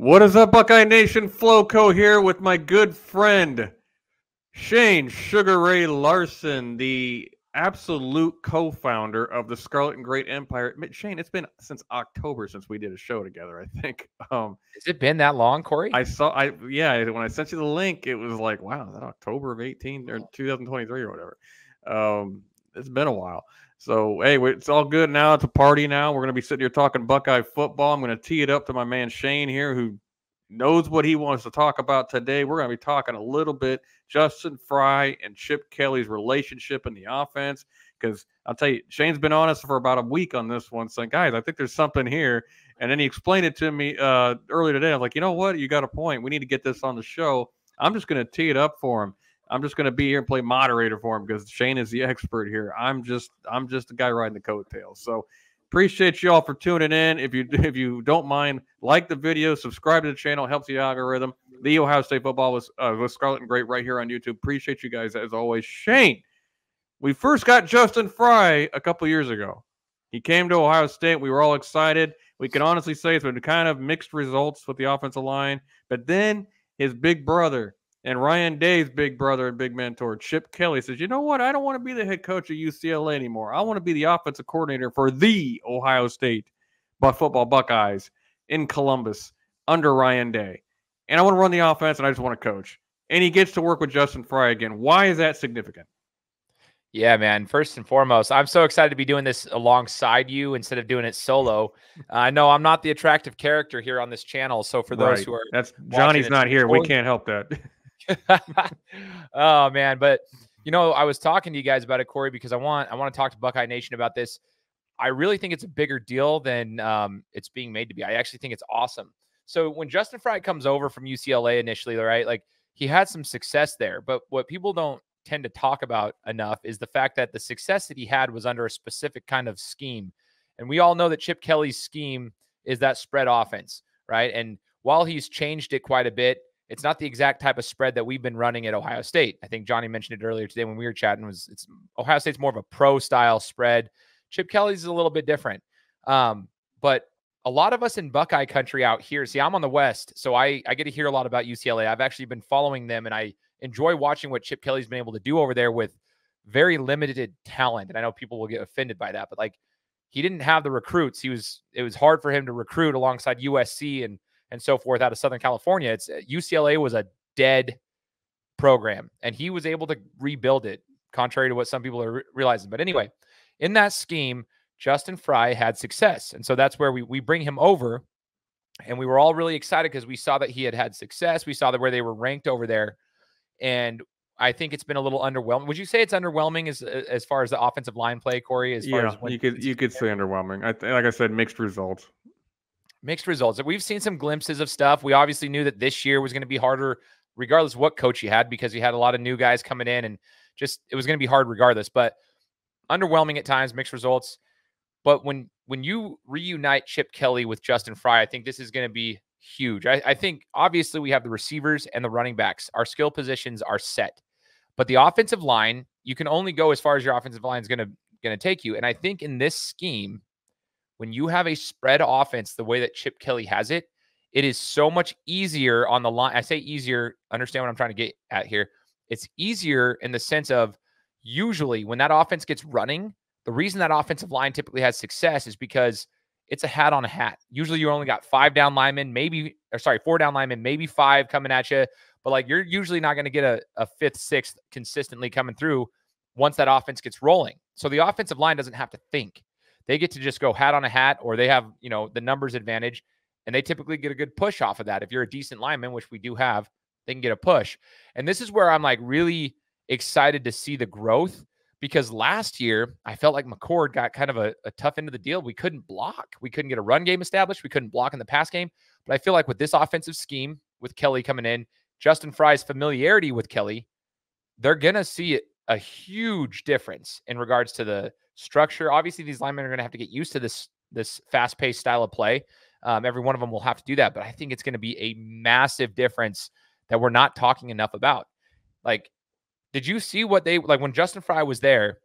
What is up, Buckeye Nation? Floco here with my good friend, Shane Sugar Ray Larson, the absolute co-founder of the Scarlet and Great Empire. Shane, it's been since October since we did a show together, I think. Has it been that long, Corey? When I sent you the link, it was like, wow, is that October of 18 or 2023 or whatever. It's been a while. So, hey, it's all good now. It's a party now. We're going to be sitting here talking Buckeye football. I'm going to tee it up to my man Shane here, who knows what he wants to talk about today. We're going to be talking a little bit Justin Frye and Chip Kelly's relationship in the offense, because I'll tell you, Shane's been on us for about a week on this one, saying, guys, I think there's something here. And then he explained it to me earlier today. I'm like, you know what? You got a point. We need to get this on the show. I'm just going to tee it up for him. I'm just going to be here and play moderator for him because Shane is the expert here. I'm just the guy riding the coattails. So appreciate you all for tuning in. If you don't mind, like the video, subscribe to the channel, helps the algorithm. The Ohio State football with Scarlet and Great right here on YouTube. Appreciate you guys as always. Shane, we first got Justin Frye a couple years ago. He came to Ohio State. We were all excited. We can honestly say it's been kind of mixed results with the offensive line. But then his big brother, and Ryan Day's big brother and big mentor, Chip Kelly, says, you know what? I don't want to be the head coach at UCLA anymore. I want to be the offensive coordinator for the Ohio State football Buckeyes in Columbus under Ryan Day. And I want to run the offense, and I just want to coach. And he gets to work with Justin Frye again. Why is that significant? Yeah, man. First and foremost, I'm so excited to be doing this alongside you instead of doing it solo. I know I'm not the attractive character here on this channel. So for those who are Johnny's not here. We can't help that. Oh man, but I was talking to you guys about it, Corey, because I want to talk to Buckeye Nation about this. I really think it's a bigger deal than it's being made to be. I actually think it's awesome. So when Justin Frye comes over from UCLA initially, right, like he had some success there, but what people don't tend to talk about enough is the fact that the success that he had was under a specific kind of scheme. And we all know that Chip Kelly's scheme is that spread offense, right? And while he's changed it quite a bit, it's not the exact type of spread that we've been running at Ohio State. I think Johnny mentioned it earlier today when we were chatting. It's Ohio State's more of a pro style spread. Chip Kelly's is a little bit different. But a lot of us in Buckeye country out here, see, I'm on the West, so I get to hear a lot about UCLA. I've actually been following them, and I enjoy watching what Chip Kelly's been able to do over there with very limited talent. And I know people will get offended by that, but like he didn't have the recruits. It was hard for him to recruit alongside USC and so forth out of Southern California. UCLA was a dead program, and he was able to rebuild it, contrary to what some people are realizing. But anyway, in that scheme, Justin Frye had success. And so that's where we bring him over, and we were all really excited because we saw that he had success. We saw that where they were ranked over there. And I think it's been a little underwhelming. Would you say it's underwhelming as far as the offensive line play, Corey? You could say underwhelming. Like I said, mixed results. Mixed results. We've seen some glimpses of stuff. We obviously knew that this year was going to be harder, regardless of what coach you had, because you had a lot of new guys coming in, and just it was going to be hard regardless. But underwhelming at times, mixed results. But when you reunite Chip Kelly with Justin Frye, I think this is going to be huge. I think obviously we have the receivers and the running backs. Our skill positions are set, but the offensive line, you can only go as far as your offensive line is going to take you. And I think in this scheme, when you have a spread offense the way that Chip Kelly has it, it is so much easier on the line. I say easier, understand what I'm trying to get at here. It's easier in the sense of usually when that offense gets running, the reason that offensive line typically has success is because it's a hat on a hat. Usually you only got 4 down linemen, maybe 5 coming at you. But like you're usually not going to get a 5th, 6th consistently coming through once that offense gets rolling. So the offensive line doesn't have to think. They get to just go hat on a hat, or they have, the numbers advantage, and they typically get a good push off of that. If you're a decent lineman, which we do have, they can get a push. And this is where I'm like really excited to see the growth. Because last year, I felt like McCord got kind of a tough end of the deal. We couldn't block. We couldn't get a run game established. We couldn't block in the pass game. But I feel like with this offensive scheme, with Kelly coming in, Justin Frye's familiarity with Kelly, they're going to see a huge difference in regards to the structure. Obviously, these linemen are going to have to get used to this fast-paced style of play. Every one of them will have to do that. But I think it's going to be a massive difference that we're not talking enough about. Like, did you see what when Justin Frye was there,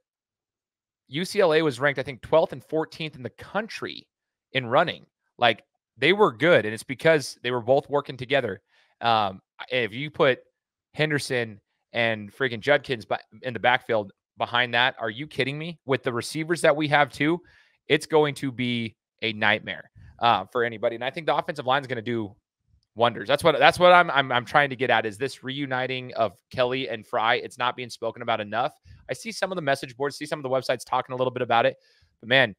UCLA was ranked, I think, 12th and 14th in the country in running. Like they were good, and it's because they were both working together. If you put Henderson and freaking Judkins in the backfield behind that, are you kidding me? With the receivers that we have too, it's going to be a nightmare for anybody. And I think the offensive line is going to do wonders. That's what I'm trying to get at, is this reuniting of Kelly and Frye. It's not being spoken about enough. I see some of the message boards, see some of the websites talking a little bit about it, but man,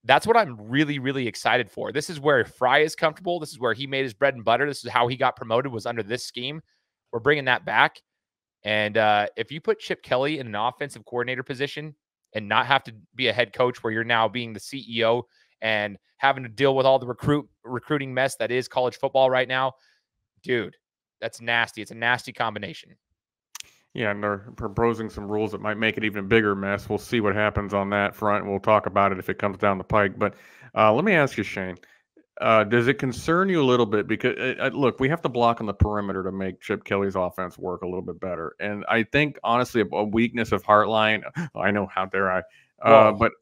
that's what I'm really, really excited for. This is where Frye is comfortable. This is where he made his bread and butter. This is how he got promoted, was under this scheme. We're bringing that back. And if you put Chip Kelly in an offensive coordinator position and not have to be a head coach where you're now being the CEO and having to deal with all the recruiting mess that is college football right now, dude, that's nasty. It's a nasty combination. Yeah, and they're proposing some rules that might make it even a bigger mess. We'll see what happens on that front, and we'll talk about it if it comes down the pike. But let me ask you, Shane, does it concern you a little bit? Because, look, we have to block on the perimeter to make Chip Kelly's offense work a little bit better. And I think, honestly, a weakness of Hartline, I know, how dare I, but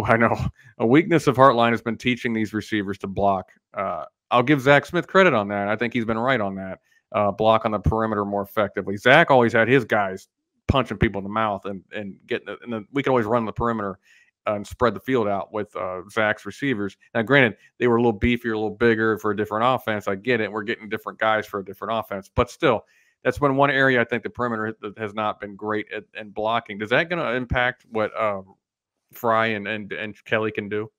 I know a weakness of Hartline has been teaching these receivers to block. I'll give Zach Smith credit on that. I think he's been right on that. Block on the perimeter more effectively. Zach always had his guys punching people in the mouth and getting it. And then we could always run the perimeter and spread the field out with Zach's receivers. Now, granted, they were a little beefier, a little bigger for a different offense. I get it. We're getting different guys for a different offense. But still, that's been one area I think the perimeter has not been great at blocking. Does that going to impact what Frye and Kelly can do?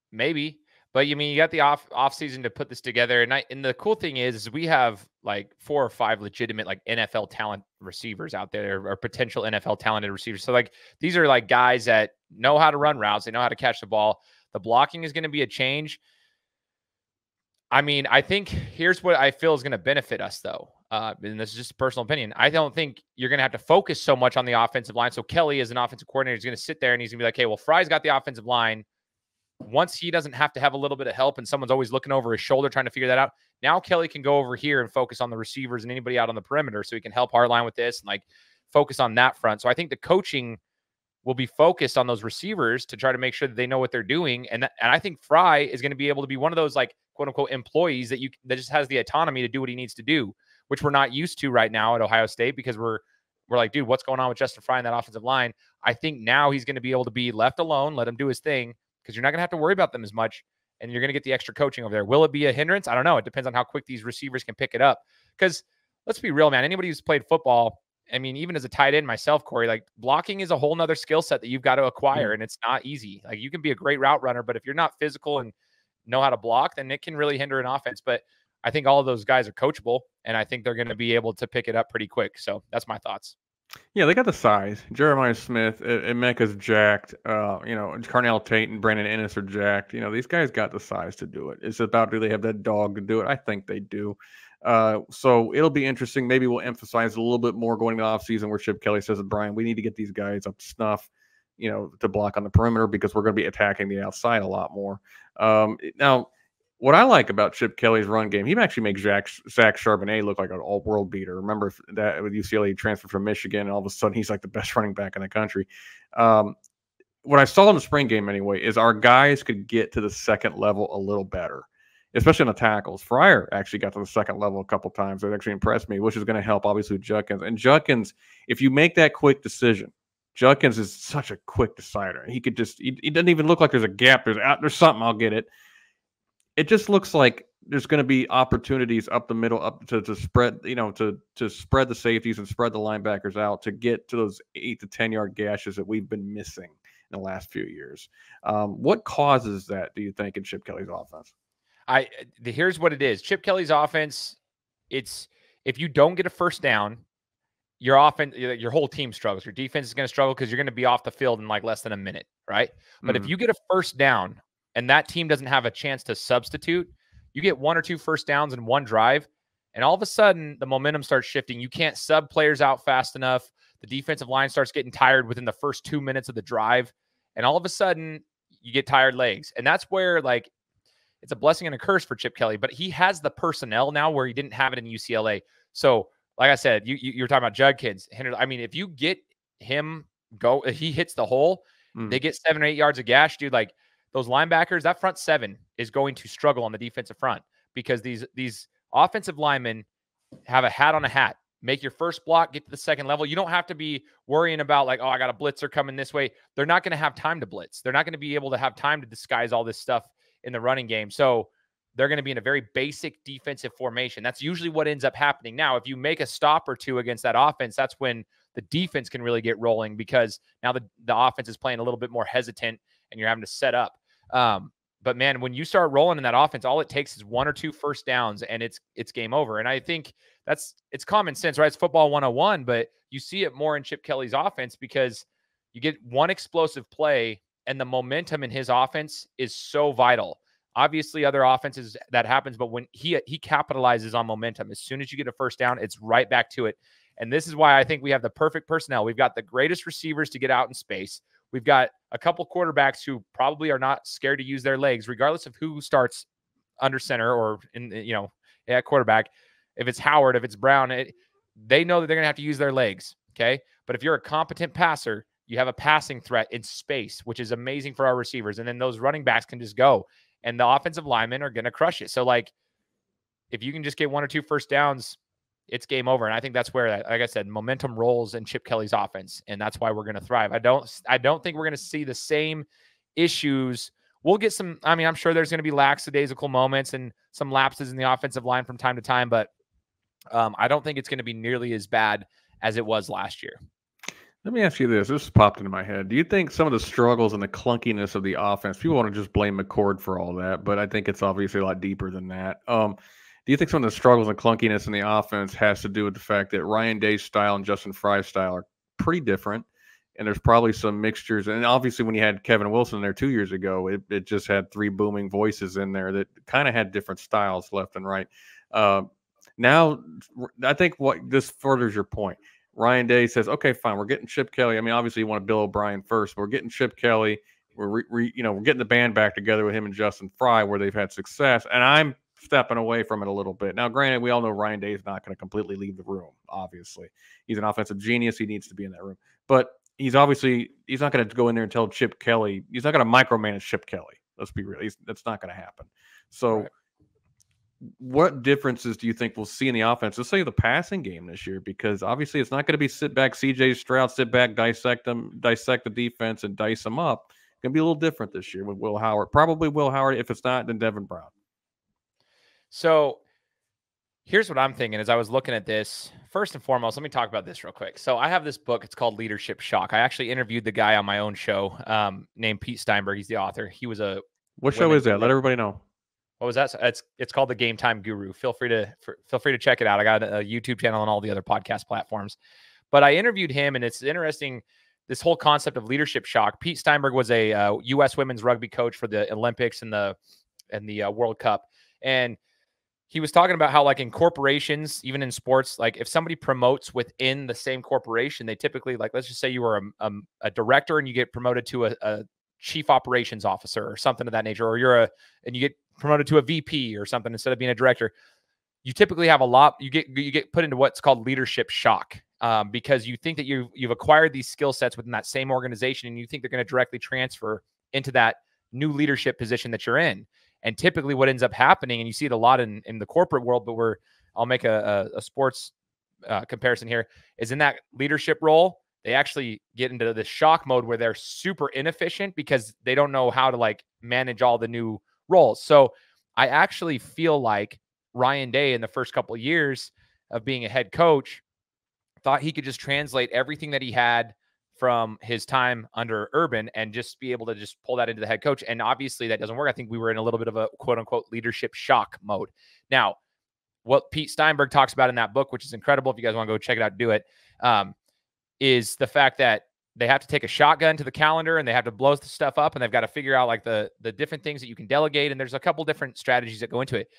Maybe. But you mean you got the off season to put this together, and the cool thing is we have like 4 or 5 legitimate like NFL talent receivers out there, or potential NFL talented receivers. So like these are like guys that know how to run routes, they know how to catch the ball. The blocking is going to be a change. I mean, I think here's what I feel is going to benefit us though, and this is just a personal opinion. I don't think you're going to have to focus so much on the offensive line. So Kelly, as an offensive coordinator, is going to sit there and he's going to be like, "Hey, well, Frye's got the offensive line." Once he doesn't have to have a little bit of help and someone's always looking over his shoulder trying to figure that out, now Kelly can go over here and focus on the receivers and anybody out on the perimeter, so he can help Hartline with this and like focus on that front. So I think the coaching will be focused on those receivers to try to make sure that they know what they're doing. And I think Frye is going to be able to be one of those like quote unquote employees that just has the autonomy to do what he needs to do, which we're not used to right now at Ohio State, because we're like, dude, what's going on with Justin Frye in that offensive line? I think now he's going to be able to be left alone, let him do his thing, because you're not going to have to worry about them as much, and you're going to get the extra coaching over there. Will it be a hindrance? I don't know. It depends on how quick these receivers can pick it up. Because let's be real, man. Anybody who's played football, I mean, even as a tight end myself, Cory, like blocking is a whole nother skill set that you've got to acquire, and it's not easy. Like you can be a great route runner, but if you're not physical and know how to block, then it can really hinder an offense. But I think all of those guys are coachable, and I think they're going to be able to pick it up pretty quick. So that's my thoughts. Yeah, they got the size. Jeremiah Smith, Emeka's jacked. Carnell Tate and Brandon Ennis are jacked. These guys got the size to do it. It's about, do they have that dog to do it? I think they do. So it'll be interesting. Maybe we'll emphasize a little bit more going into the offseason where Chip Kelly says, Brian, we need to get these guys up to snuff, to block on the perimeter, because we're going to be attacking the outside a lot more. Now, what I like about Chip Kelly's run game, he actually makes Zach Charbonnet look like an all-world beater. Remember that with UCLA, he transferred from Michigan, and all of a sudden he's like the best running back in the country. What I saw in the spring game anyway is our guys could get to the second level a little better, especially on the tackles. Fryer actually got to the second level a couple times. That actually impressed me, which is going to help, obviously, with Judkins. And Judkins, if you make that quick decision, Judkins is such a quick decider. He doesn't even look like there's a gap. There's something, I'll get it. It just looks like there's going to be opportunities up the middle, up to spread, to spread the safeties and spread the linebackers out to get to those 8 to 10 yard gashes that we've been missing in the last few years. What causes that, do you think, in Chip Kelly's offense? Here's what it is. Chip Kelly's offense, it's if you don't get a first down, your offense, your whole team struggles. Your defense is going to struggle because you're going to be off the field in like less than a minute, right? But if you get a first down and that team doesn't have a chance to substitute, you get 1 or 2 first downs in one drive, and all of a sudden the momentum starts shifting. You can't sub players out fast enough. The defensive line starts getting tired within the first 2 minutes of the drive, and all of a sudden you get tired legs. And that's where, like, it's a blessing and a curse for Chip Kelly, but he has the personnel now where he didn't have it in UCLA. So, like I said, you're talking about Judkins. I mean, if you get him if he hits the hole, they get 7 or 8 yards of gash, dude. Like, those linebackers, that front seven is going to struggle on the defensive front because these offensive linemen have a hat on a hat. Make your first block, get to the second level. You don't have to be worrying about like, oh, I got a blitzer coming this way. They're not going to have time to blitz. They're not going to be able to have time to disguise all this stuff in the running game. So they're going to be in a very basic defensive formation. That's usually what ends up happening. Now, if you make a stop or two against that offense, that's when the defense can really get rolling because now the offense is playing a little bit more hesitant and you're having to set up. But man, when you start rolling in that offense, all it takes is 1 or 2 first downs and it's game over. And I think it's common sense, right? It's football 101, but you see it more in Chip Kelly's offense because you get one explosive play and the momentum in his offense is so vital. Obviously, other offenses that happens, but when he capitalizes on momentum, as soon as you get a first down, it's right back to it. And this is why I think we have the perfect personnel. We've got the greatest receivers to get out in space. We've got a couple quarterbacks who probably are not scared to use their legs, regardless of who starts under center or at quarterback. If it's Howard, if it's Brown, they know that they're going to have to use their legs. Okay. But if you're a competent passer, you have a passing threat in space, which is amazing for our receivers. And then those running backs can just go and the offensive linemen are going to crush it. So like, if you can just get 1 or 2 first downs, it's game over. And I think that's where, like I said, momentum rolls in Chip Kelly's offense. And that's why we're going to thrive. I don't think we're going to see the same issues. We'll get some, I'm sure there's going to be lackadaisical moments and some lapses in the offensive line from time to time, but I don't think it's going to be nearly as bad as it was last year. Let me ask you this. This popped into my head. Do you think some of the struggles and the clunkiness of the offense, people want to just blame McCord for all that, but I think it's obviously a lot deeper than that. Do you think some of the struggles and clunkiness in the offense has to do with the fact that Ryan Day's style and Justin Frye's style are pretty different, and there's probably some mixtures? And obviously when you had Kevin Wilson there 2 years ago, it just had 3 booming voices in there that kind of had different styles left and right. Now, I think what this furthers your point. Ryan Day says, okay, fine, we're getting Chip Kelly. Obviously you want Bill O'Brien first, but we're getting Chip Kelly. We're getting the band back together with him and Justin Frye where they've had success, and I'm stepping away from it a little bit. Now, granted, we all know Ryan Day is not going to completely leave the room. Obviously, he's an offensive genius. He needs to be in that room, but he's not going to go in there and tell Chip Kelly. He's not going to micromanage Chip Kelly. Let's be real. That's not going to happen. So. Right. What differences do you think we'll see in the offense? Let's say the passing game this year, because obviously it's not going to be sit back, CJ Stroud, sit back, dissect the defense and dice them up. It's going to be a little different this year with Will Howard. Probably Will Howard. If it's not, then Devin Brown. So here's what I'm thinking as I was looking at this. First and foremost, let me talk about this real quick. So I have this book. It's called Leadership Shock. I actually interviewed the guy on my own show named Pete Steinberg. He's the author. He was a What show is that? Let everybody know. What was that? It's called The Game Time Guru. Feel free to check it out. I got a YouTube channel and all the other podcast platforms. But I interviewed him, and it's interesting, this whole concept of leadership shock. Pete Steinberg was a U.S. women's rugby coach for the Olympics and the World Cup. And he was talking about how, like, in corporations, even in sports, like if somebody promotes within the same corporation, they typically, like, let's just say you were a director and you get promoted to a chief operations officer or something of that nature, or and you get promoted to a VP or something instead of being a director. You typically have you get put into what's called leadership shock because you think that you've acquired these skill sets within that same organization, and you think they're going to directly transfer into that new leadership position that you're in. And typically what ends up happening, and you see it a lot in the corporate world, but I'll make a sports comparison here, is in that leadership role, they actually get into the shock mode where they're super inefficient because they don't know how to like manage all the new roles. So I actually feel like Ryan Day in the first couple of years of being a head coach thought he could just translate everything that he had from his time under Urban and just be able to just pull that into the head coach. And obviously that doesn't work. I think we were in a little bit of a quote unquote leadership shock mode. Now, what Pete Steinberg talks about in that book, which is incredible, if you guys want to go check it out, do it, is the fact that they have to take a shotgun to the calendar and they have to blow the stuff up, and they've got to figure out like the different things that you can delegate. And there's a couple different strategies that go into it.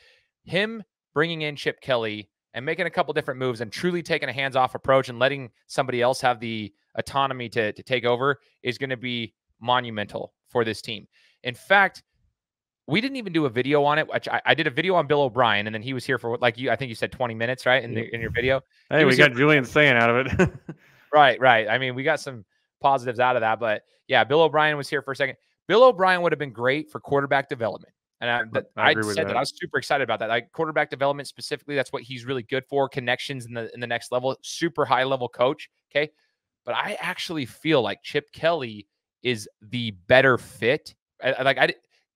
Him bringing in Chip Kelly and making a couple different moves and truly taking a hands-off approach and letting somebody else have the autonomy to take over is going to be monumental for this team. In fact, we didn't even do a video on it. Which I did a video on Bill O'Brien, and then he was here for I think you said 20 minutes, right? In your video. Hey, we got Julian saying out of it. Right. I mean, we got some positives out of that, but yeah, Bill O'Brien was here for a second. Bill O'Brien would have been great for quarterback development. And I I agree with said that. that. I was super excited about that. Like quarterback development specifically, that's what he's really good for. Connections in the next level, super high level coach. Okay. But I actually feel like Chip Kelly is the better fit.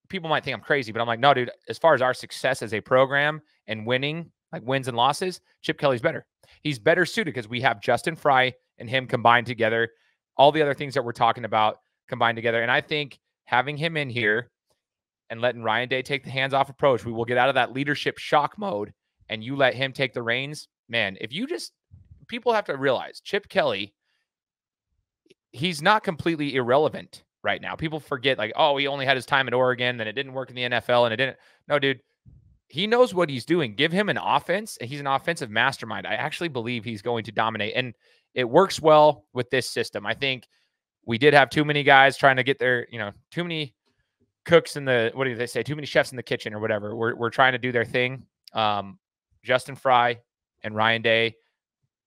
People might think I'm crazy, but I'm like, no, dude, as far as our success as a program and winning, like wins and losses, Chip Kelly's better. He's better suited because we have Justin Frye and him combined together. All the other things that we're talking about combined together. And I think having him in here and letting Ryan Day take the hands-off approach, we will get out of that leadership shock mode and you let him take the reins. Man, people have to realize Chip Kelly, he's not completely irrelevant right now. People forget like, oh, he only had his time at Oregon, then it didn't work in the NFL and it didn't. No, dude, he knows what he's doing. Give him an offense and he's an offensive mastermind. I actually believe he's going to dominate and it works well with this system. I think we did have too many guys trying to get their, too many cooks in the, what do they say? Too many chefs in the kitchen or whatever. We're trying to do their thing. Justin Frye and Ryan Day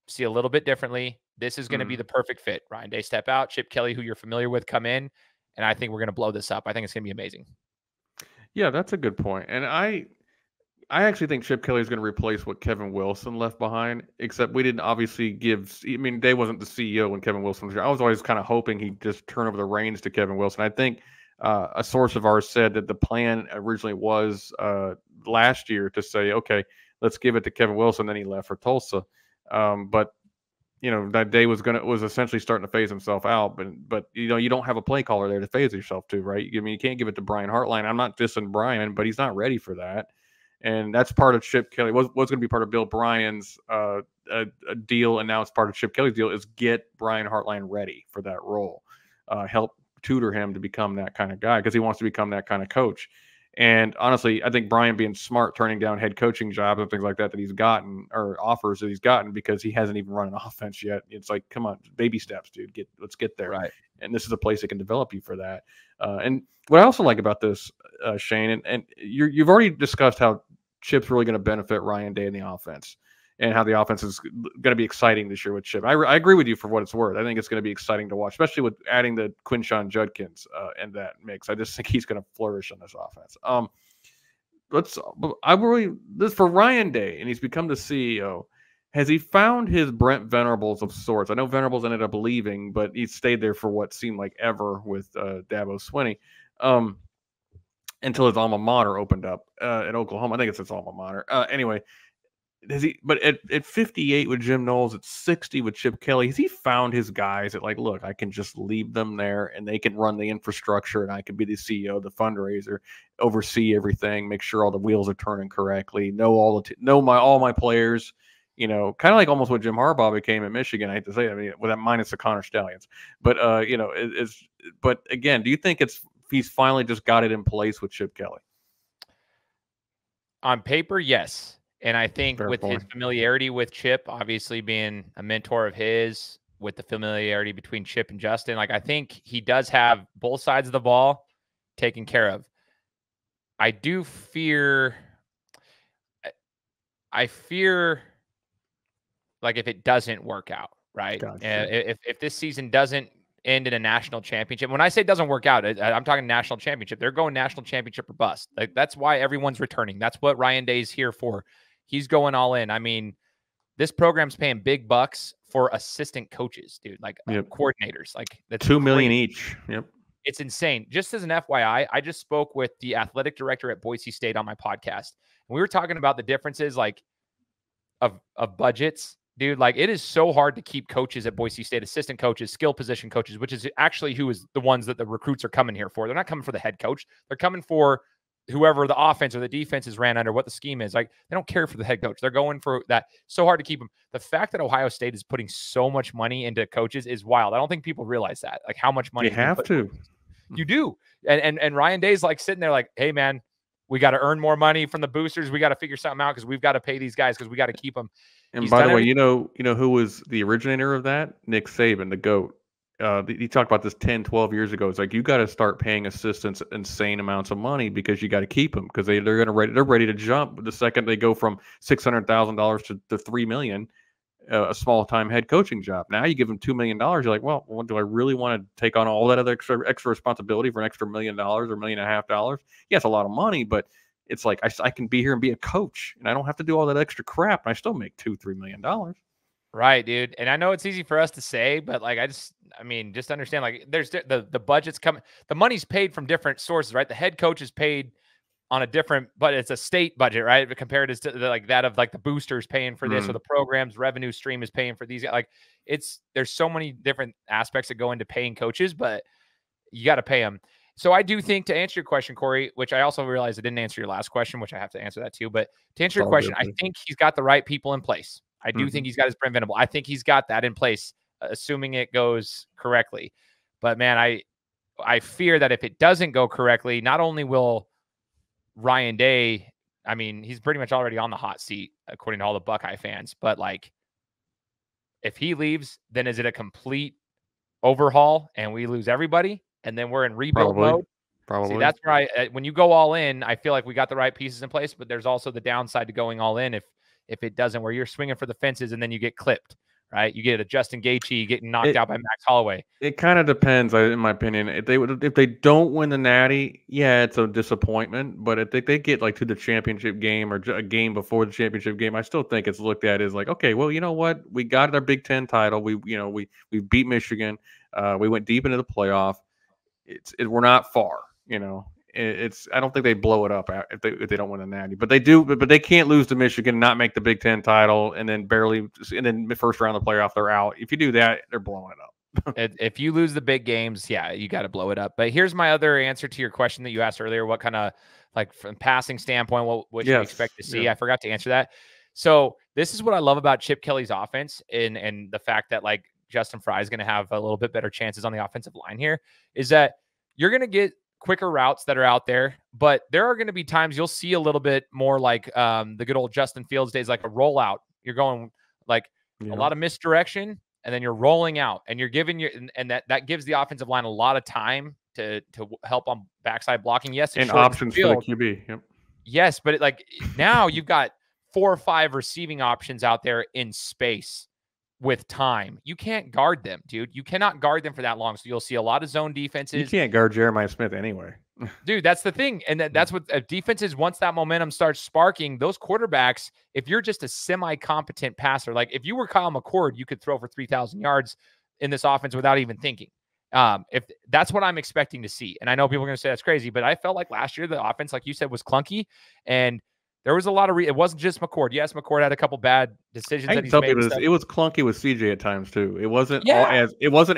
see a little bit differently. This is going to be the perfect fit. Ryan Day step out, Chip Kelly, who you're familiar with, come in, and I think we're going to blow this up. I think it's going to be amazing. Yeah, that's a good point. And I actually think Chip Kelly is going to replace what Kevin Wilson left behind, except we didn't obviously Day wasn't the CEO when Kevin Wilson was here. I was always kind of hoping he'd just turn over the reins to Kevin Wilson. I think a source of ours said that the plan originally was last year to say, okay, let's give it to Kevin Wilson. Then he left for Tulsa. But that Day was essentially starting to phase himself out, but you don't have a play caller there to phase yourself to, right? I mean, you can't give it to Brian Hartline. I'm not dissing Brian, but he's not ready for that, and that's part of Chip Kelly. Was going to be part of Bill Bryan's a deal, and now it's part of Chip Kelly's deal is get Brian Hartline ready for that role, help tutor him to become that kind of guy because he wants to become that kind of coach. And honestly, I think Brian being smart, turning down head coaching jobs and things like that he's gotten or offers that he's gotten because he hasn't even run an offense yet. It's like, come on, baby steps, dude. Let's get there. Right. And this is a place that can develop you for that. And what I also like about this, Shane, and you've already discussed how Chip's really going to benefit Ryan Day in the offense and how the offense is going to be exciting this year with Chip. I agree with you for what it's worth. I think it's going to be exciting to watch, especially with adding the Quinshon Judkins in that mix. I just think he's going to flourish on this offense. This for Ryan Day, and he's become the CEO. Has he found his Brent Venables of sorts? I know Venables ended up leaving, but he stayed there for what seemed like ever with Dabo Swinney until his alma mater opened up in Oklahoma. I think it's his alma mater. Anyway. But at 58 with Jim Knowles, at 60 with Chip Kelly, has he found his guys that look, I can just leave them there and they can run the infrastructure and I can be the CEO, the fundraiser, oversee everything, make sure all the wheels are turning correctly, know all my players, kind of like almost what Jim Harbaugh became at Michigan. I hate to say it, with that minus the Connor Stallions, but but again, do you think he's finally just got it in place with Chip Kelly? On paper, yes. And I think with his familiarity with Chip, obviously being a mentor of his, with the familiarity between Chip and Justin, I think he does have both sides of the ball taken care of. I fear if it doesn't work out, right? Gotcha. If this season doesn't end in a national championship, when I say it doesn't work out, I'm talking national championship. They're going national championship or bust. That's why everyone's returning. That's what Ryan Day is here for. He's going all in. I mean, this program's paying big bucks for assistant coaches, dude, coordinators. That's $2 million each. Yep. It's insane. Just as an FYI, I just spoke with the athletic director at Boise State on my podcast. And we were talking about the differences of budgets, dude. It is so hard to keep coaches at Boise State, assistant coaches, skill position coaches, which is actually who is the ones that the recruits are coming here for. They're not coming for the head coach. They're coming for whoever the offense or the defense is ran under, what the scheme is. They don't care for the head coach. They're going for that. So hard to keep them. The fact that Ohio State is putting so much money into coaches is wild. I don't think people realize that, how much money you have to. You do. And Ryan Day's sitting there hey, man, we got to earn more money from the boosters. We got to figure something out because we've got to pay these guys because we got to keep them. And by the way, you know who was the originator of that? Nick Saban, the GOAT. He talked about this 10, 12 years ago. It's you got to start paying assistants insane amounts of money because you got to keep them because they're ready to jump the second they go from $600,000 to $3 million. a small time head coaching job. Now you give him $2 million. You're like, well, do I really want to take on all that other extra responsibility for an extra $1 million or $1.5 million? Yeah, it's a lot of money, but it's like I can be here and be a coach, and I don't have to do all that extra crap, and I still make $2-3 million. Right, dude. And I know it's easy for us to say, but like just understand, like there's the budget's coming, the money's paid from different sources, right? The head coach is paid on a different, but it's a state budget, right? But compared to like that of like the boosters paying for this, or the program's revenue stream is paying for these. Like there's so many different aspects that go into paying coaches, but you got to pay them. So I do think, to answer your question, Corey, which I also realized I didn't answer your last question, which I have to answer that too. But to answer your question, I think he's got the right people in place. I do think he's got his Brent Venable. I think he's got that in place, assuming it goes correctly. But man, I fear that if it doesn't go correctly, not only will Ryan Day, I mean, he's pretty much already on the hot seat, according to all the Buckeye fans. But like, if he leaves, then is it a complete overhaul and we lose everybody? And then we're in rebuild mode? Probably. See, that's where when you go all in, I feel like we got the right pieces in place, but there's also the downside to going all in if it doesn't, where you're swinging for the fences and then you get clipped, right? You get a Justin Gaethje getting knocked out by Max Holloway. It kind of depends, in my opinion. If they don't win the Natty, yeah, it's a disappointment. But if they get like to the championship game or a game before the championship game, I still think it's looked at as like, okay, well, you know what? We got our Big Ten title. We beat Michigan. We went deep into the playoff. We're not far, you know. I don't think they blow it up if they don't win the Natty, but they do. But they can't lose to Michigan, not make the Big Ten title, and then the first round of the playoff they're out. If you do that, they're blowing it up. If you lose the big games, yeah, you got to blow it up. But here's my other answer to your question that you asked earlier: what kind of, like, from passing standpoint, what you expect to see? I forgot to answer that. So this is what I love about Chip Kelly's offense, and the fact that like Justin Frye is going to have a little bit better chances on the offensive line here, is that you're going to get quicker routes that are out there, but there are going to be times you'll see a little bit more like the good old Justin Fields days, like a rollout. You're going like a lot of misdirection, and then you're rolling out, and you're giving and that gives the offensive line a lot of time to help on backside blocking. Yes, and options for the QB. Yep. Yes, but now you've got 4 or 5 receiving options out there in space with time. You can't guard them, dude. You cannot guard them for that long. So you'll see a lot of zone defenses. You can't guard Jeremiah Smith anyway. Dude, that's the thing. And that's what defenses, once that momentum starts sparking, those quarterbacks, if you're just a semi-competent passer, like if you were Kyle McCord, you could throw for 3,000 yards in this offense without even thinking. If that's what I'm expecting to see. And I know people are going to say that's crazy, but I felt like last year the offense, like you said, was clunky, and there was a lot of it wasn't just McCord. Yes, McCord had a couple bad decisions that he's made. It was clunky with CJ at times too. It wasn't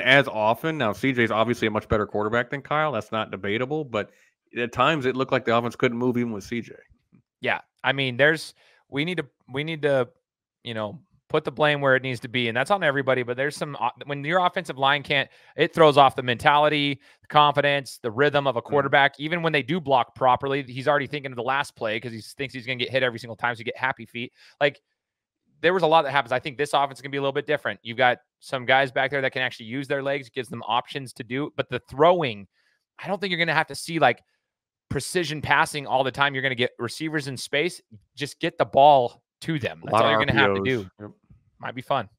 as often. Now CJ's obviously a much better quarterback than Kyle. That's not debatable. But at times it looked like the offense couldn't move even with CJ. Yeah, I mean, we need to put the blame where it needs to be, and that's on everybody. But there's when your offensive line can't, it throws off the mentality, the confidence, the rhythm of a quarterback. Even when they do block properly, he's already thinking of the last play because he thinks he's going to get hit every single time, so you get happy feet. Like, there was a lot that happens. I think this offense is going to be a little bit different. You've got some guys back there that can actually use their legs, gives them options to do. But the throwing, I don't think you're going to have to see like precision passing all the time. You're going to get receivers in space. Just get the ball to them. That's all you're going to have to do. Yep. Might be fun.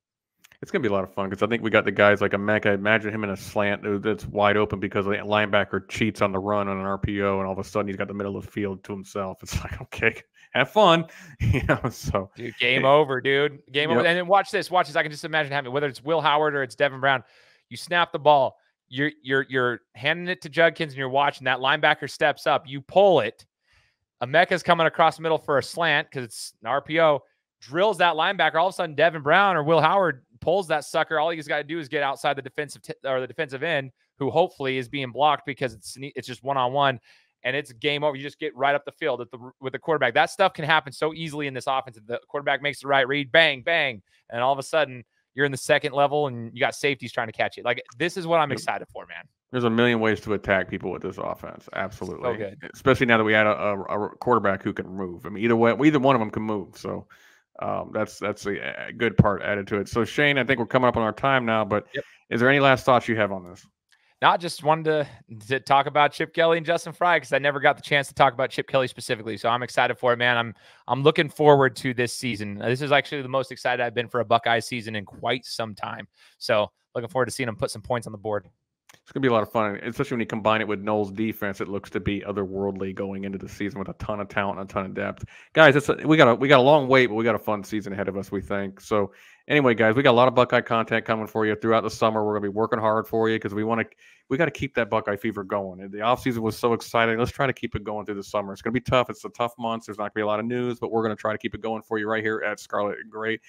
It's going to be a lot of fun because I think we got the guys like Emeka. Imagine him in a slant that's wide open because the linebacker cheats on the run on an RPO, and all of a sudden he's got the middle of the field to himself. It's like, okay, have fun. So dude, game over, dude. Game over. And then watch this. I can just imagine having, whether it's Will Howard or it's Devin Brown, you snap the ball, you're handing it to Judkins, and you're watching that linebacker steps up. You pull it. Emeka's coming across the middle for a slant because it's an RPO. Drills that linebacker. All of a sudden, Devin Brown or Will Howard pulls that sucker. All he's got to do is get outside the defensive end, who hopefully is being blocked because it's just one-on-one, and it's game over. You just get right up the field with the quarterback. That stuff can happen so easily in this offense. If the quarterback makes the right read, bang, bang, and all of a sudden you're in the second level and you got safeties trying to catch it. Like, this is what I'm excited for, man. There's a million ways to attack people with this offense. Absolutely. So good. Especially now that we had a quarterback who can move. I mean, either one of them can move. So that's a good part added to it. So Shane, I think we're coming up on our time now, but Is there any last thoughts you have on this? not just wanted to talk about Chip Kelly and Justin Frye because I never got the chance to talk about Chip Kelly specifically. So I'm excited for it, man. I'm looking forward to this season. This is actually the most excited I've been for a Buckeye season in quite some time. So looking forward to seeing them put some points on the board. It's going to be a lot of fun, especially when you combine it with Noel's defense. It looks to be otherworldly going into the season with a ton of talent and a ton of depth. Guys, we got a long wait, but we got a fun season ahead of us, we think. So anyway, guys, we got a lot of Buckeye content coming for you throughout the summer. We're going to be working hard for you because we got to keep that Buckeye fever going. The offseason was so exciting. Let's try to keep it going through the summer. It's going to be tough. It's a tough month. There's not going to be a lot of news, but we're going to try to keep it going for you right here at Scarlet and Gray.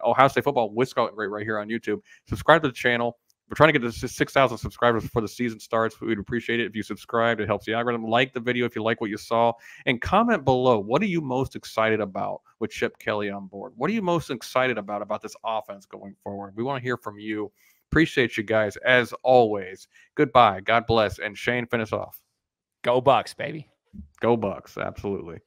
Ohio State football with Scarlet and Gray right here on YouTube. Subscribe to the channel. We're trying to get to 6,000 subscribers before the season starts. We'd appreciate it if you subscribed. It helps the algorithm. Like the video if you like what you saw. And comment below, what are you most excited about with Chip Kelly on board? What are you most excited about this offense going forward? We want to hear from you. Appreciate you guys, as always. Goodbye. God bless. And Shane, finish off. Go Bucks, baby. Go Bucks. Absolutely.